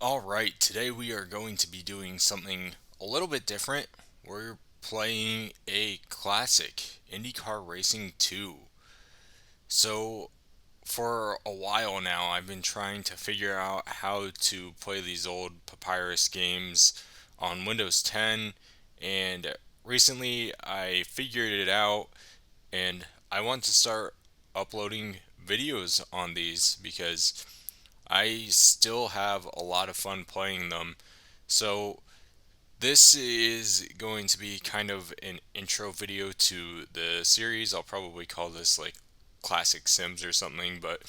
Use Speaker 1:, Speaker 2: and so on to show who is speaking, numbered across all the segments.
Speaker 1: Alright, today we are going to be doing something a little bit different. We're playing a classic, Indycar Racing 2. So, for a while now, I've been trying to figure out how to play these old Papyrus games on Windows 10, and recently I figured it out, and I want to start uploading videos on these because I still have a lot of fun playing them. So, this is going to be kind of an intro video to the series. I'll probably call this like Classic Sims or something, but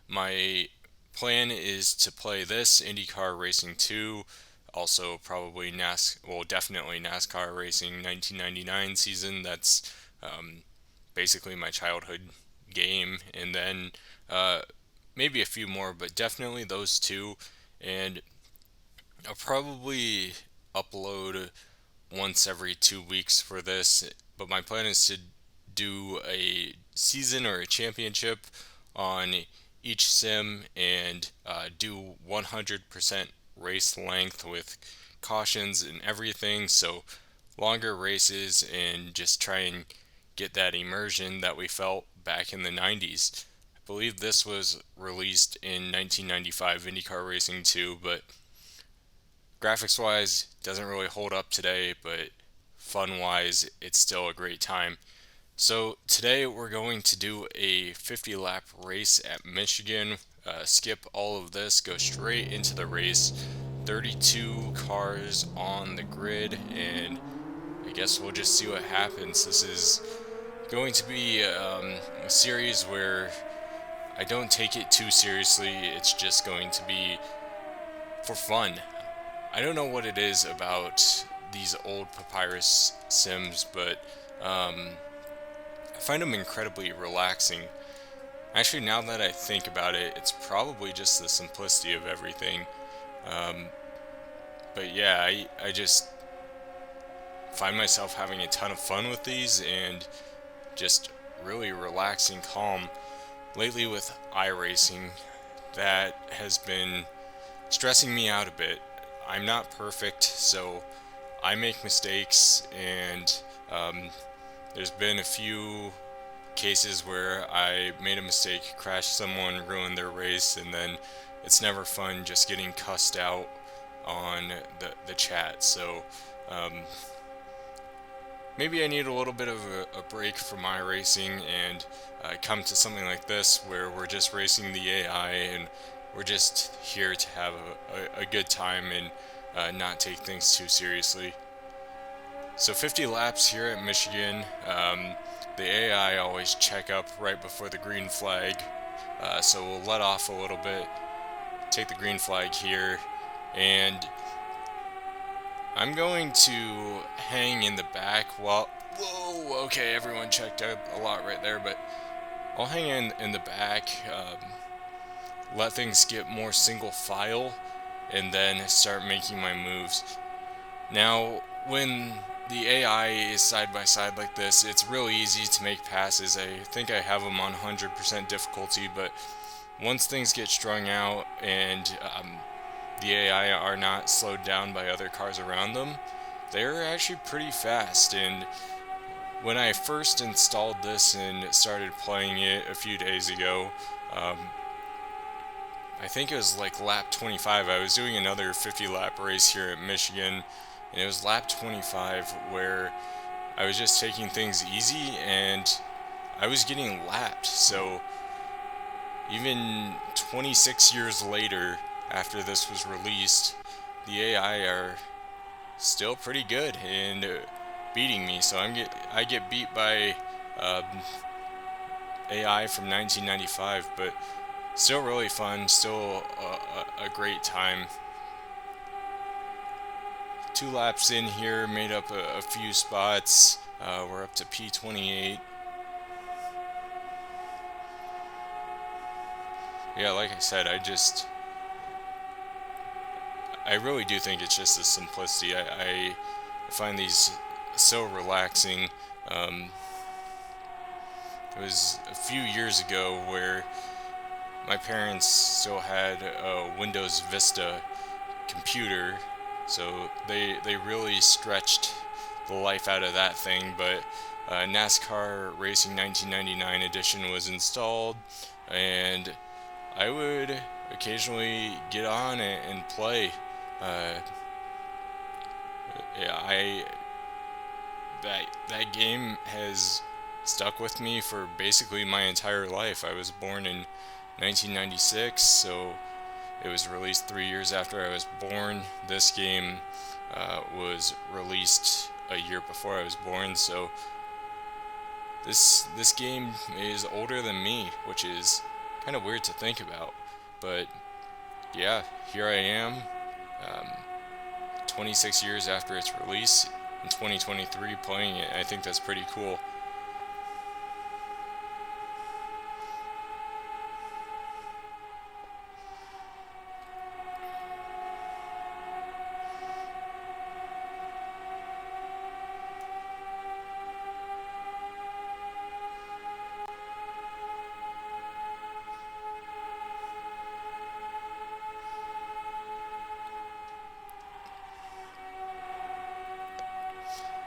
Speaker 1: my plan is to play this IndyCar Racing 2, also probably definitely NASCAR Racing 1999 season. That's basically my childhood game, and then maybe a few more, but definitely those two. And I'll probably upload once every 2 weeks for this, but my plan is to do a season or a championship on each sim and do 100% race length with cautions and everything. So longer races and just try and get that immersion that we felt back in the 90s. I believe this was released in 1995, IndyCar Racing 2, but graphics wise, doesn't really hold up today, but fun wise, it's still a great time. So today we're going to do a 50 lap race at Michigan. Skip all of this, go straight into the race. 32 cars on the grid, and I guess we'll just see what happens. This is going to be a series where I don't take it too seriously. It's just going to be for fun. I don't know what it is about these old Papyrus Sims, but I find them incredibly relaxing. Actually, now that I think about it, it's probably just the simplicity of everything. Um, but yeah, I just find myself having a ton of fun with these and just really relaxing, calm. Lately with iRacing, that has been stressing me out a bit. I'm not perfect, so I make mistakes, and there's been a few cases where I made a mistake, crashed someone, ruined their race, and then it's never fun just getting cussed out on the chat. So um, maybe I need a little bit of a break from my racing and come to something like this where we're just racing the AI and we're just here to have a good time and not take things too seriously. So 50 laps here at Michigan. The AI always check up right before the green flag, so we'll let off a little bit, take the green flag here, and I'm going to hang in the back while... Whoa, okay, everyone checked up a lot right there, but I'll hang in the back, let things get more single file, and then start making my moves. Now, when the AI is side by side like this, it's really easy to make passes. I think I have them on 100% difficulty, but once things get strung out and the AI are not slowed down by other cars around them, they're actually pretty fast. And when I first installed this and started playing it a few days ago, um, I think it was like lap 25. I was doing another 50 lap race here at Michigan, and it was lap 25 where I was just taking things easy and I was getting lapped. So even 26 years later, after this was released, the AI are still pretty good and beating me. So I get beat by um, AI from 1995, but still really fun, still a great time. 2 laps in here, made up a few spots. We're up to P28. Yeah, like I said, I really do think it's just the simplicity. I find these so relaxing. It was a few years ago where my parents still had Windows Vista, computer, so they really stretched the life out of that thing. But NASCAR Racing 1999 edition was installed, and I would occasionally get on and play. Uh, yeah, I that game has stuck with me for basically my entire life. I was born in 1996, so it was released 3 years after I was born. This game was released a year before I was born, so this game is older than me, which is kind of weird to think about. But yeah, here I am, um, 26 years after its release in 2023, playing it. I think that's pretty cool.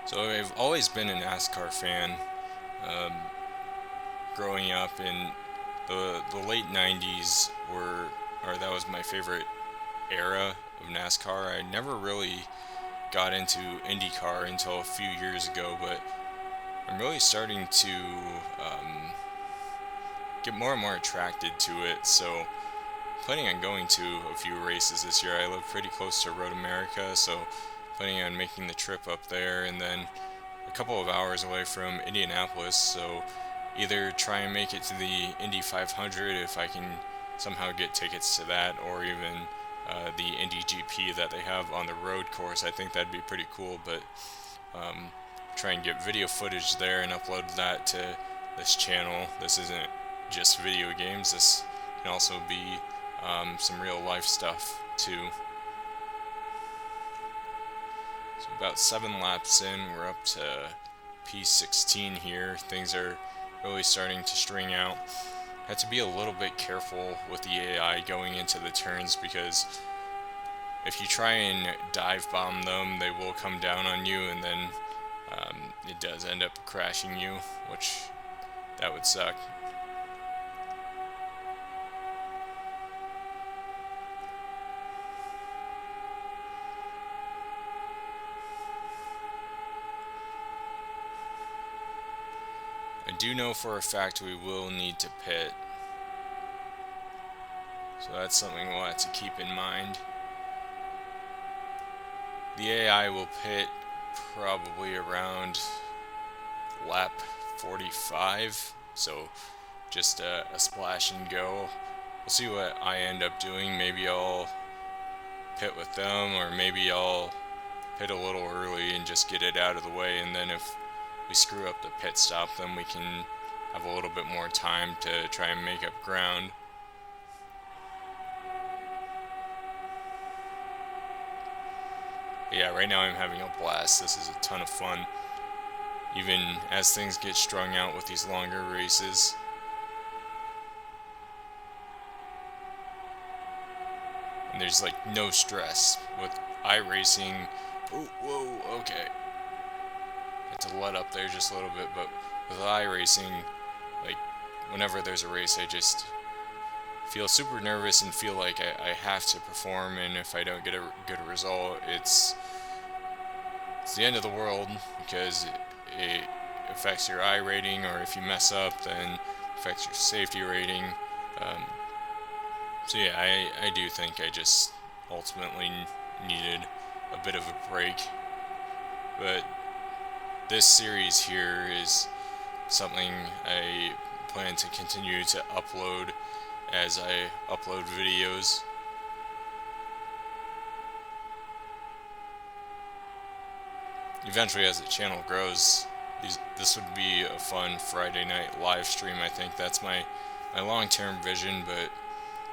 Speaker 1: So I've always been a NASCAR fan. Um, Growing up in the late 90s or that was my favorite era of NASCAR. I never really got into IndyCar until a few years ago, but I'm really starting to get more and more attracted to it. So planning on going to a few races this year. I live pretty close to Road America, so planning on making the trip up there, and then a couple of hours away from Indianapolis, so either try and make it to the Indy 500 if I can somehow get tickets to that, or even the Indy GP that they have on the road course. I think that'd be pretty cool, but try and get video footage there and upload that to this channel. This isn't just video games, this can also be some real life stuff too. So about 7 laps in, we're up to P16 here. Things are really starting to string out. Had to be a little bit careful with the AI going into the turns, because if you try and dive bomb them, they will come down on you, and then it does end up crashing you, which that would suck. I do know for a fact we will need to pit, so that's something we'll have to keep in mind. The AI will pit probably around lap 45, so just a splash and go. We'll see what I end up doing. Maybe I'll pit with them, or maybe I'll pit a little early and just get it out of the way, and then if we screw up the pit stop, then we can have a little bit more time to try and make up ground. But yeah, right now I'm having a blast. This is a ton of fun, even as things get strung out with these longer races. And there's like no stress with iRacing. Oh, whoa, okay. Had to let up there just a little bit, but with iRacing, like whenever there's a race, I just feel super nervous and feel like I have to perform, and if I don't get a good result, it's the end of the world, because it affects your I rating, or if you mess up, then affects your safety rating. So yeah, I do think I just ultimately needed a bit of a break, but this series here is something I plan to continue to upload as I upload videos. Eventually, as the channel grows, this would be a fun Friday night live stream. I think that's my long-term vision, but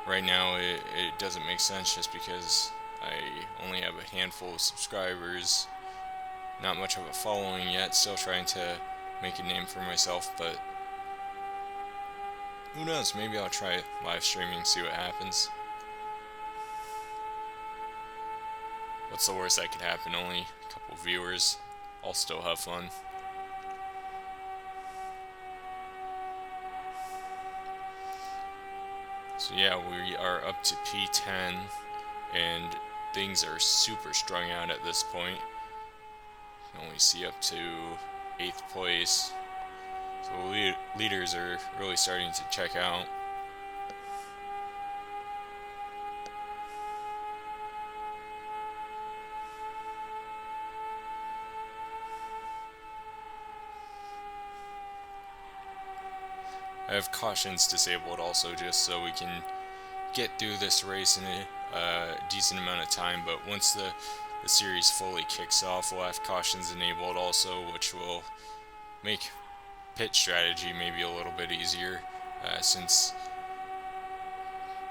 Speaker 1: right now it doesn't make sense, just because I only have a handful of subscribers, not much of a following yet, still trying to make a name for myself, but who knows, maybe I'll try live streaming, see what happens. what's the worst that could happen? Only a couple viewers. I'll still have fun. So yeah, we are up to P10, and things are super strung out at this point. You can only see up to 8th place. So the leaders are really starting to check out. I have cautions disabled also, just so we can get through this race in a decent amount of time. But once the series fully kicks off, we'll have cautions enabled also, which will make pit strategy maybe a little bit easier, since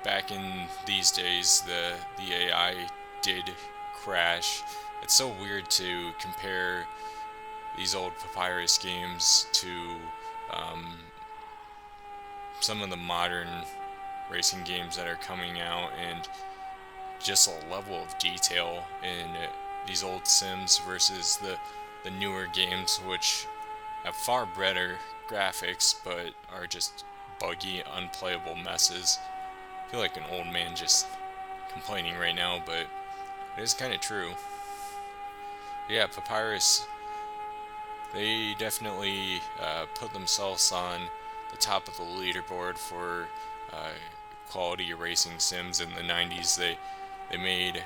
Speaker 1: back in these days the AI did crash. It's so weird to compare these old Papyrus games to some of the modern racing games that are coming out, and just a level of detail in these old sims versus the newer games, which have far better graphics but are just buggy, unplayable messes. I feel like an old man just complaining right now, but it is kind of true. Yeah, Papyrus, they definitely put themselves on the top of the leaderboard for quality racing sims in the 90s. They made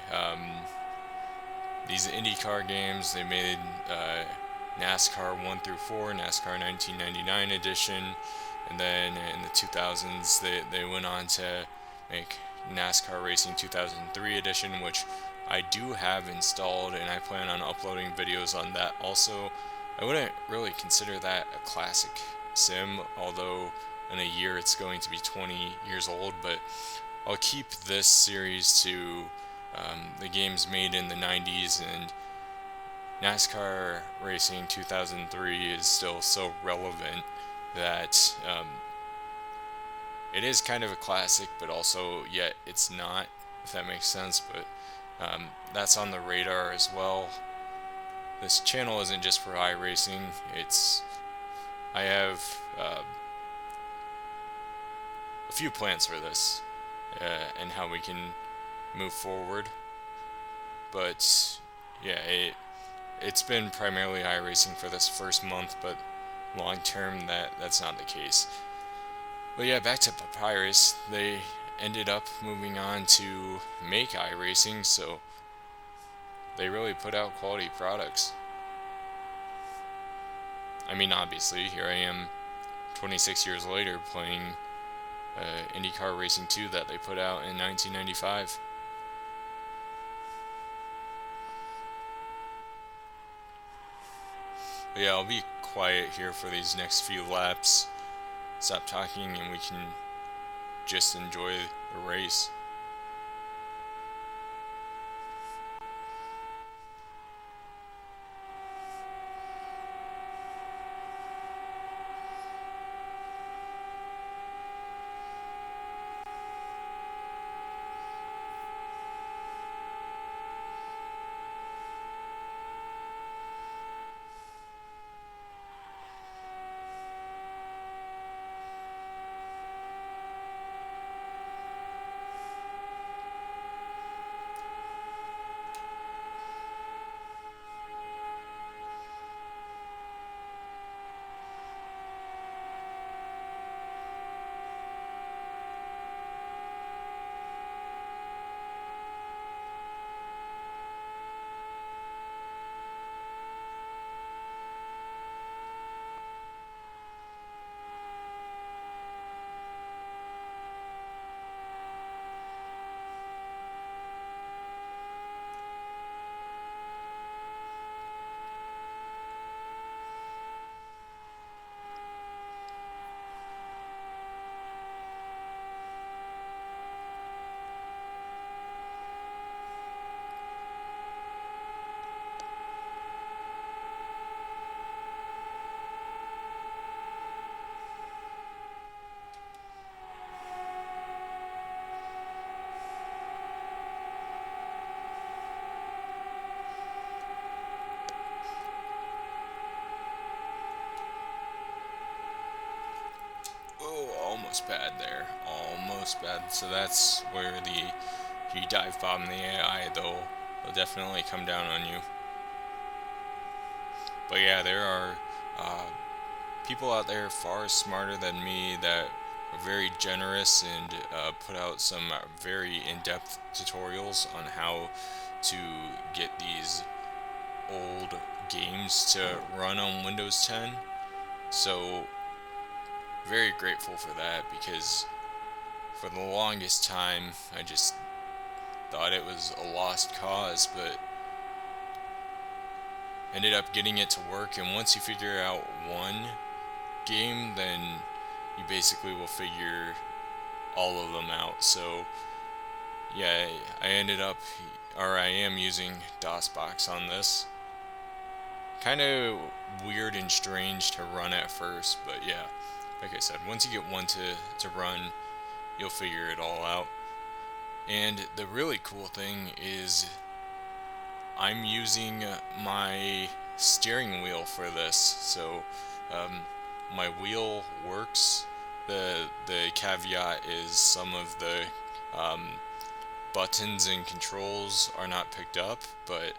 Speaker 1: these IndyCar games. They made NASCAR 1 through 4, NASCAR 1999 edition, and then in the 2000s they went on to make NASCAR Racing 2003 edition, which I do have installed, and I plan on uploading videos on that also. I wouldn't really consider that a classic sim, although in a year it's going to be 20 years old, but I'll keep this series to the games made in the 90s, and NASCAR Racing 2003 is still so relevant that it is kind of a classic, but also yet it's not, if that makes sense. But that's on the radar as well. This channel isn't just for iRacing. I have a few plans for this and how we can move forward. But yeah, it's been primarily iRacing for this first month, but long term that's not the case. But yeah, back to Papyrus. They ended up moving on to make iRacing, so they really put out quality products. I mean, obviously, here I am 26 years later playing IndyCar Racing 2 that they put out in 1995. But yeah, I'll be quiet here for these next few laps. Stop talking and we can just enjoy the race. almost bad there. Almost bad. So that's where if you dive bomb the AI, they'll definitely come down on you. But yeah, there are uh, people out there far smarter than me that are very generous and put out some very in-depth tutorials on how to get these old games to run on Windows 10. So very grateful for that, because for the longest time I just thought it was a lost cause, but ended up getting it to work. And once you figure out one game, then you basically will figure all of them out. So yeah, I am using DOSBox on this. Kind of weird and strange to run at first, but yeah, like I said, once you get one to run, you'll figure it all out. And the really cool thing is I'm using my steering wheel for this. So my wheel works. The caveat is some of the buttons and controls are not picked up, but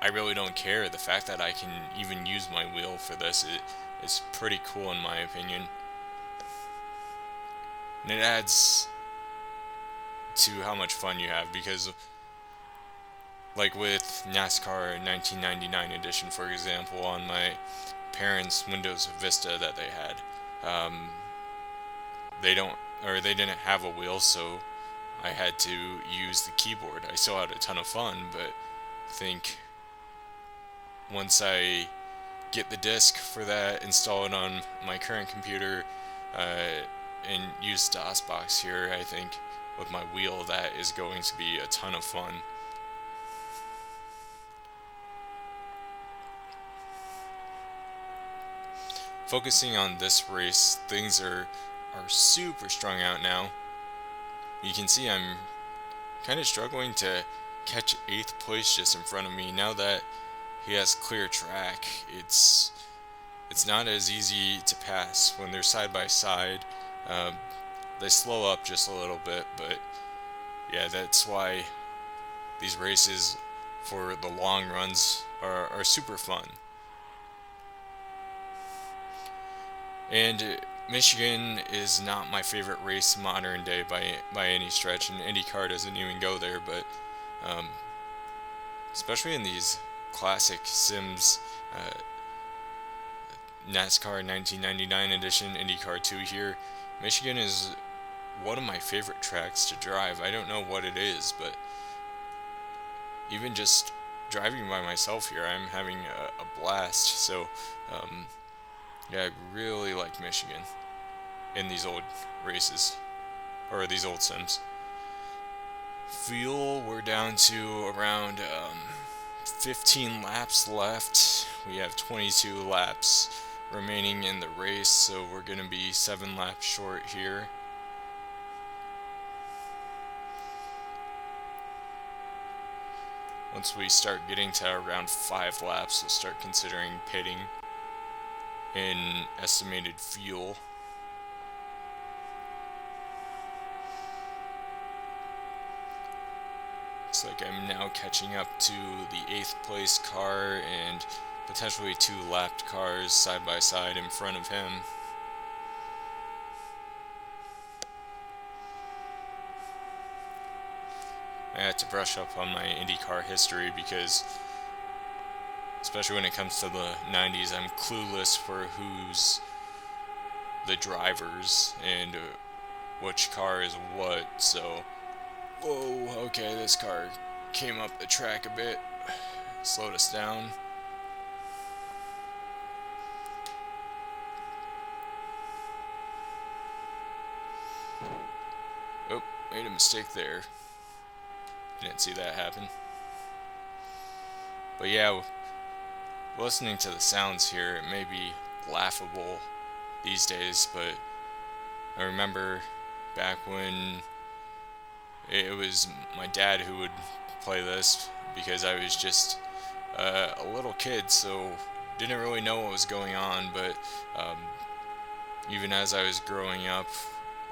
Speaker 1: I really don't care. The fact that I can even use my wheel for this is pretty cool in my opinion. And it adds to how much fun you have, because like with NASCAR 1999 edition, for example, on my parents' Windows Vista that they had, they didn't have a wheel, so I had to use the keyboard. I still had a ton of fun, but I think once I get the disc for that, install it on my current computer, and use DOSBox here, I think with my wheel that is going to be a ton of fun. Focusing on this race, things are super strung out now. You can see I'm kind of struggling to catch 8th place just in front of me. Now that he has clear track, it's not as easy to pass when they're side by side. They slow up just a little bit, but yeah, that's why these races for the long runs are super fun. And Michigan is not my favorite race modern day by any stretch, and Indycar doesn't even go there, but especially in these classic sims, NASCAR 1999 edition, IndyCar 2 here, Michigan is one of my favorite tracks to drive. I don't know what it is, but even just driving by myself here, I'm having a blast. So yeah, I really like Michigan in these old races, or these old sims. Fuel, we're down to around 15 laps left. We have 22 laps remaining in the race, so we're going to be 7 laps short here. Once we start getting to around 5 laps, we'll start considering pitting in estimated fuel. Looks like I'm now catching up to the 8th place car and potentially 2 lapped cars side by side in front of him. I had to brush up on my IndyCar history, because especially when it comes to the 90s, I'm clueless for who's the drivers and which car is what. So, whoa, okay, this car came up the track a bit, slowed us down. Oh, made a mistake there. Didn't see that happen. But yeah, listening to the sounds here, it may be laughable these days, but I remember back when it was my dad who would play this, because I was just a little kid, so didn't really know what was going on, but even as I was growing up,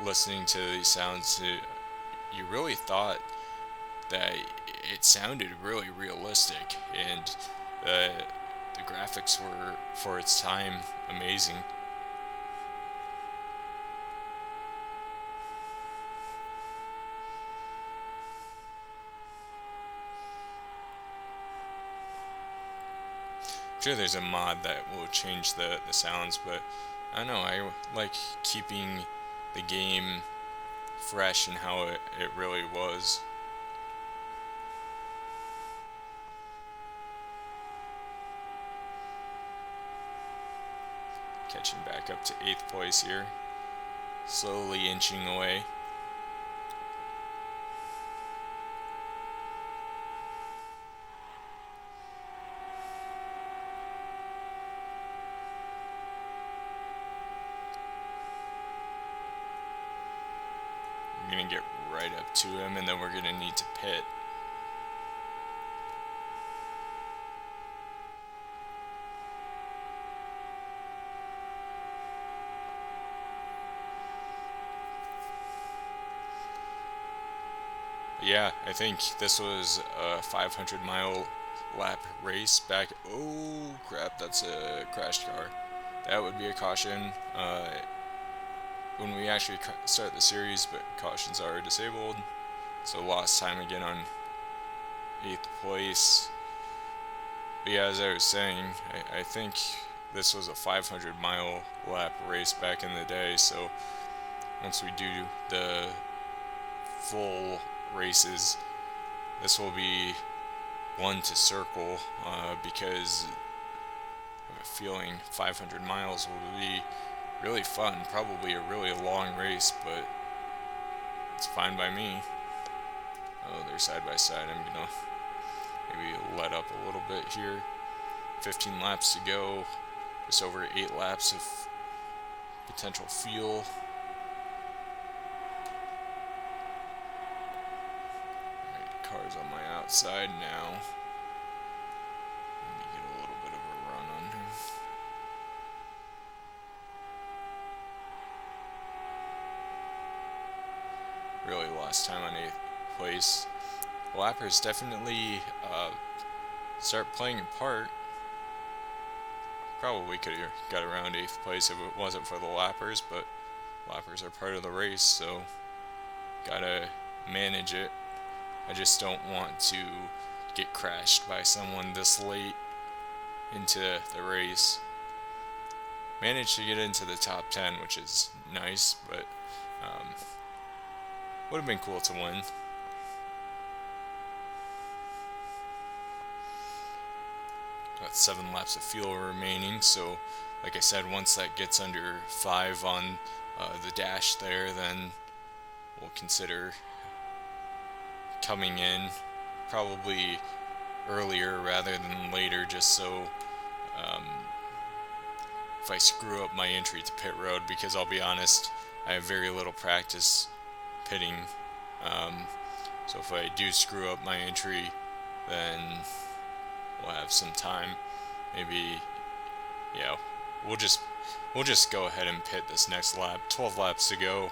Speaker 1: listening to these sounds, you really thought that it sounded really realistic, and uh, the graphics were, for its time, amazing. I'm sure there's a mod that will change the sounds, but I don't know, I like keeping the game fresh and how it really was. Catching back up to 8th place here, slowly inching away. We're gonna get right up to him, and then we're gonna need to pit. Yeah, I think this was a 500-mile lap race back. Oh crap, that's a crashed car. That would be a caution when we actually start the series, but cautions are disabled. So lost time again on 8th place. But yeah, as I was saying, I think this was a 500-mile lap race back in the day. So once we do the full races, this will be one to circle, because I have a feeling 500 miles will be really fun. Probably a really long race, but it's fine by me. Oh, they're side by side. I'm gonna maybe let up a little bit here. 15 laps to go. Just over 8 laps of potential fuel. Alright, car's on my outside now. Let me get a little bit of a run on him. Really lost time on 8th place. Lappers definitely start playing a part. Probably could have got around 8th place if it wasn't for the lappers, but lappers are part of the race, so gotta manage it. I just don't want to get crashed by someone this late into the race. Managed to get into the top 10, which is nice, but would have been cool to win. Got 7 laps of fuel remaining, so like I said, once that gets under 5 on the dash there, then we'll consider coming in probably earlier rather than later, just so if I screw up my entry to pit road, because I'll be honest, I have very little practice pitting, so if I do screw up my entry, then we'll have some time. Maybe, yeah, we'll just go ahead and pit this next lap. 12 laps to go.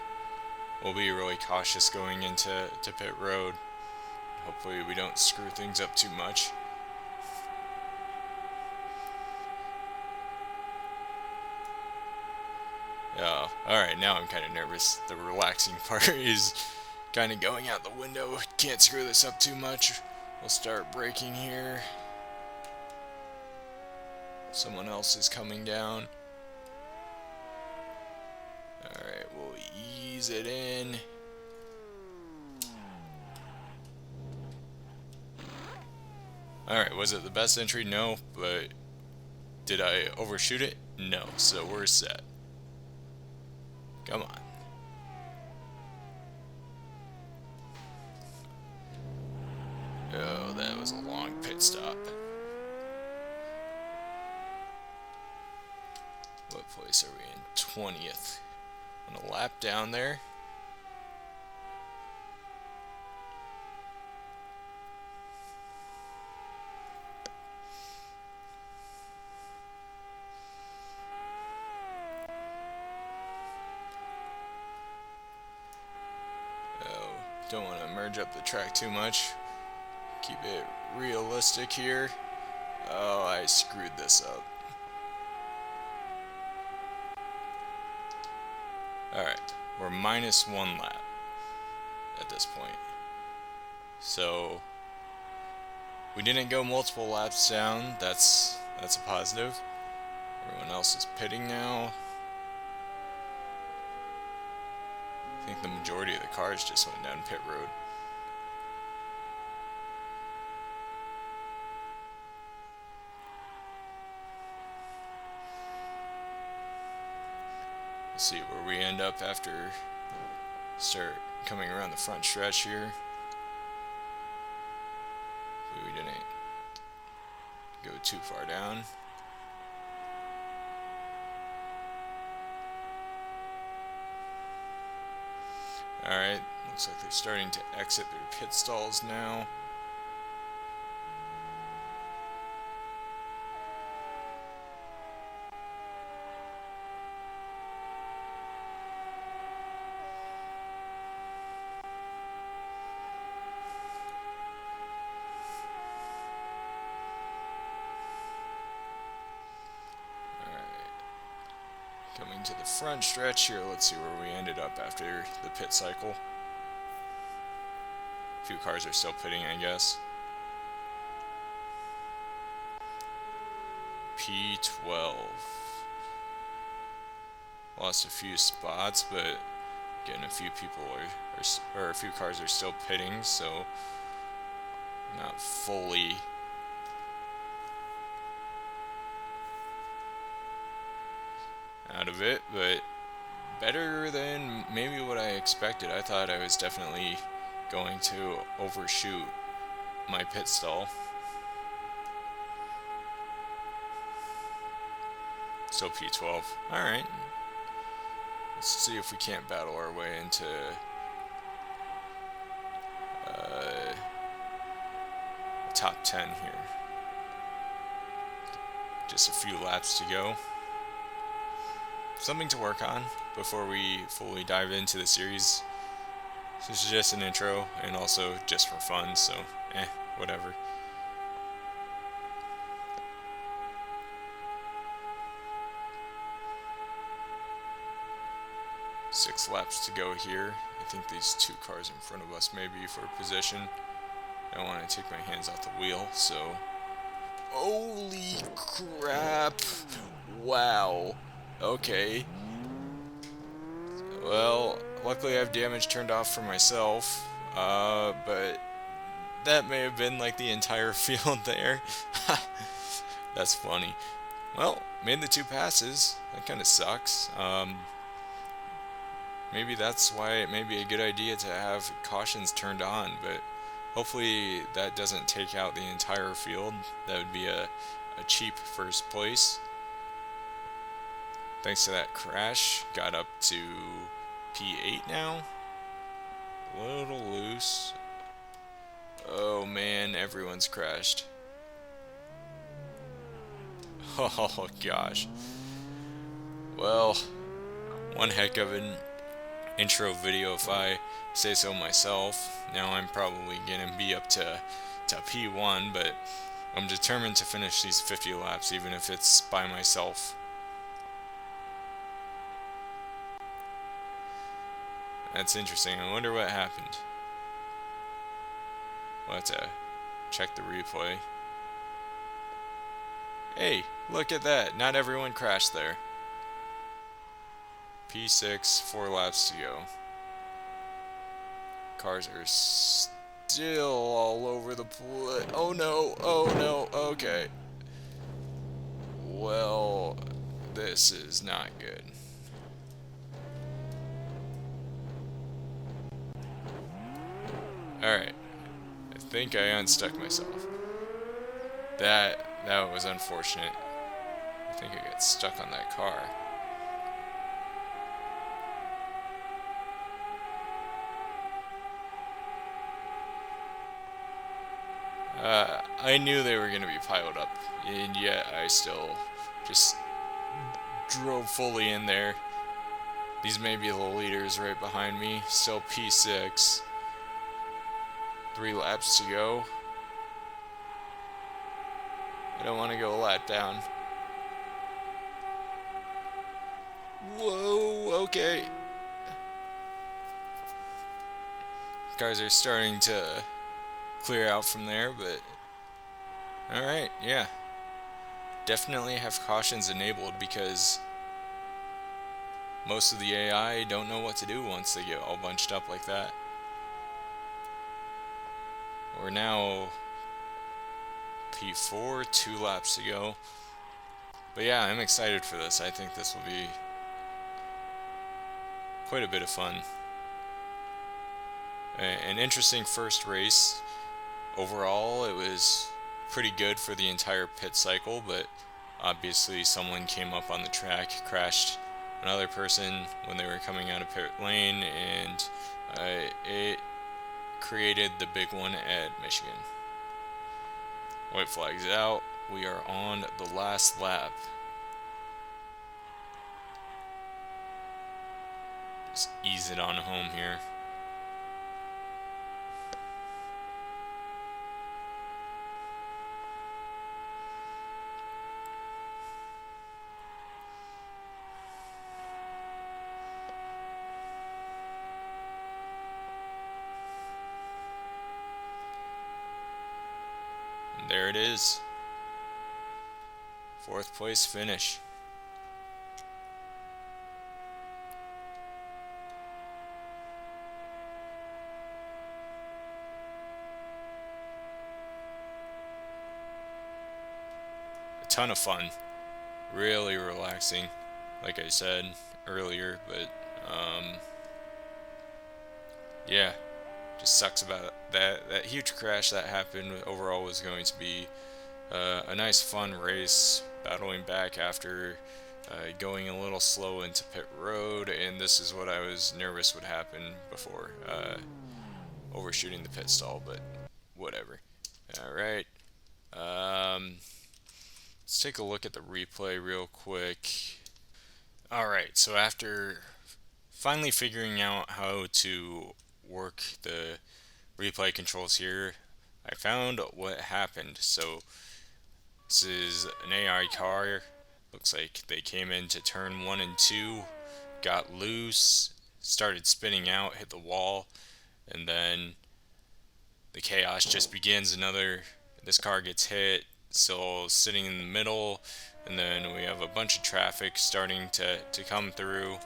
Speaker 1: We'll be really cautious going into pit road. Hopefully we don't screw things up too much. Alright, now I'm kind of nervous. The relaxing part is kind of going out the window. Can't screw this up too much. We'll start braking here. Someone else is coming down. Alright, we'll ease it in. Alright, was it the best entry? No, but did I overshoot it? No, so we're set. Come on. Oh, that was a long pit stop. What place are we in? 20th. On a lap down there. Don't want to merge up the track too much. Keep it realistic here. Oh, I screwed this up. Alright, we're minus 1 lap at this point. So, we didn't go multiple laps down. That's a positive. Everyone else is pitting now. I think the majority of the cars just went down pit road. Let's see where we end up after start coming around the front stretch here. We didn't go too far down. Alright, looks like they're starting to exit their pit stalls now. Coming to the front stretch here, let's see where we ended up after the pit cycle. A few cars are still pitting, I guess. P12. Lost a few spots, but again, a few people or a few cars are still pitting, so not fully out of it, but better than maybe what I expected. I thought I was definitely going to overshoot my pit stall. So P12. Alright. Let's see if we can't battle our way into top 10 here. Just a few laps to go. Something to work on before we fully dive into the series. This is just an intro and also just for fun, so whatever. Six laps to go here. I think these two cars in front of us may be for position. I don't want to take my hands off the wheel, so... Holy crap! Wow. Okay. Well, luckily I have damage turned off for myself, but that may have been like the entire field there. That's funny. Well, made the 2 passes. That kind of sucks. Maybe that's why it may be a good idea to have cautions turned on, but hopefully that doesn't take out the entire field. That would be a cheap first place. Thanks to that crash, got up to P8 now. A little loose. Oh man, everyone's crashed. Oh gosh. Well, one heck of an intro video if I say so myself. Now I'm probably gonna be up to P1, but I'm determined to finish these 50 laps even if it's by myself. That's interesting. I wonder what happened. We'll have to check the replay. Hey, look at that. Not everyone crashed there. P6, 4 laps to go. Cars are still all over the place. Oh no, oh no, okay. Well, this is not good. Alright. I think I unstuck myself. That was unfortunate. I think I got stuck on that car. I knew they were going to be piled up, and yet I still just drove fully in there. These may be the leaders right behind me. Still P6. 3 laps to go. I don't want to go a lap down. Whoa, okay. Cars are starting to clear out from there, but alright, yeah. Definitely have cautions enabled because most of the AI don't know what to do once they get all bunched up like that. We're now P4, 2 laps to go. But yeah, I'm excited for this. I think this will be quite a bit of fun. An interesting first race. Overall, it was pretty good for the entire pit cycle, but obviously someone came up on the track, crashed another person when they were coming out of pit lane, and it created the big one at Michigan. White flag's out. We are on the last lap. Just ease it on home here. And there it is. 4th place finish. A ton of fun. Really relaxing, like I said earlier, but yeah, just sucks about that huge crash that happened. Overall was going to be a nice fun race, battling back after going a little slow into pit road, and this is what I was nervous would happen before overshooting the pit stall, but whatever. Alright, let's take a look at the replay real quick. Alright, so after finally figuring out how to work the replay controls here, I found what happened. So this is an AI car. Looks like they came into turn 1 and 2, got loose, started spinning out, hit the wall, and then the chaos just begins. This car gets hit, still sitting in the middle, and then we have a bunch of traffic starting to come through.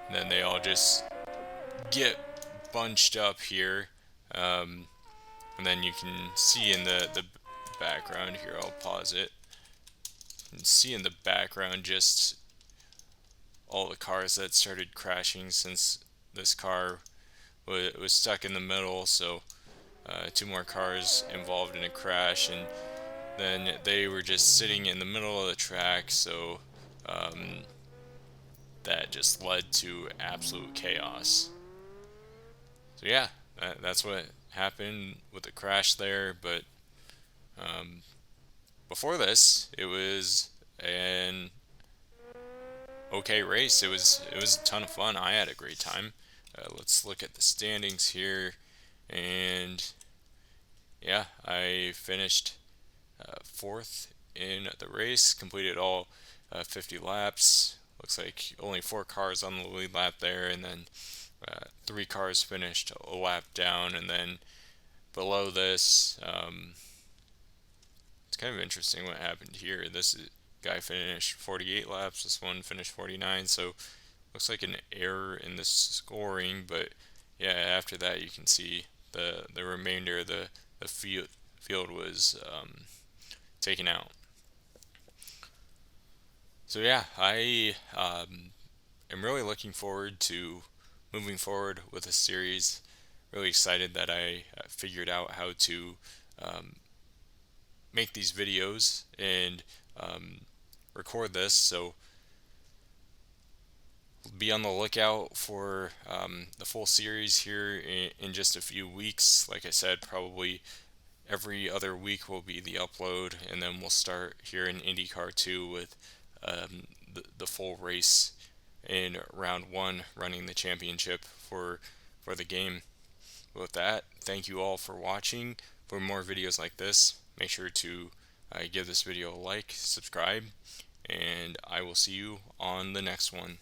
Speaker 1: And then they all just get bunched up here. And then you can see in the background here, I'll pause it. You can see in the background just all the cars that started crashing since this car was stuck in the middle. So 2 more cars involved in a crash, and then they were just sitting in the middle of the track, so that just led to absolute chaos. So yeah, that's what happened with the crash there. But before this, it was an okay race. It was a ton of fun. I had a great time. Let's look at the standings here, and yeah, I finished 4th in the race, completed all 50 laps. Looks like only 4 cars on the lead lap there, and then 3 cars finished a lap down. And then below this, it's kind of interesting what happened here. Guy finished 48 laps, this one finished 49, so looks like an error in the scoring. But yeah, after that you can see the remainder of the field was taken out. So yeah, I am really looking forward to moving forward with the series. Really excited that I figured out how to make these videos and record this. So be on the lookout for the full series here in just a few weeks. Like I said, probably every other week will be the upload, and then we'll start here in IndyCar 2 with the full race in round 1, running the championship for for the game. With that, thank you all for watching. For more videos like this, make sure to give this video a like, subscribe, and I will see you on the next one.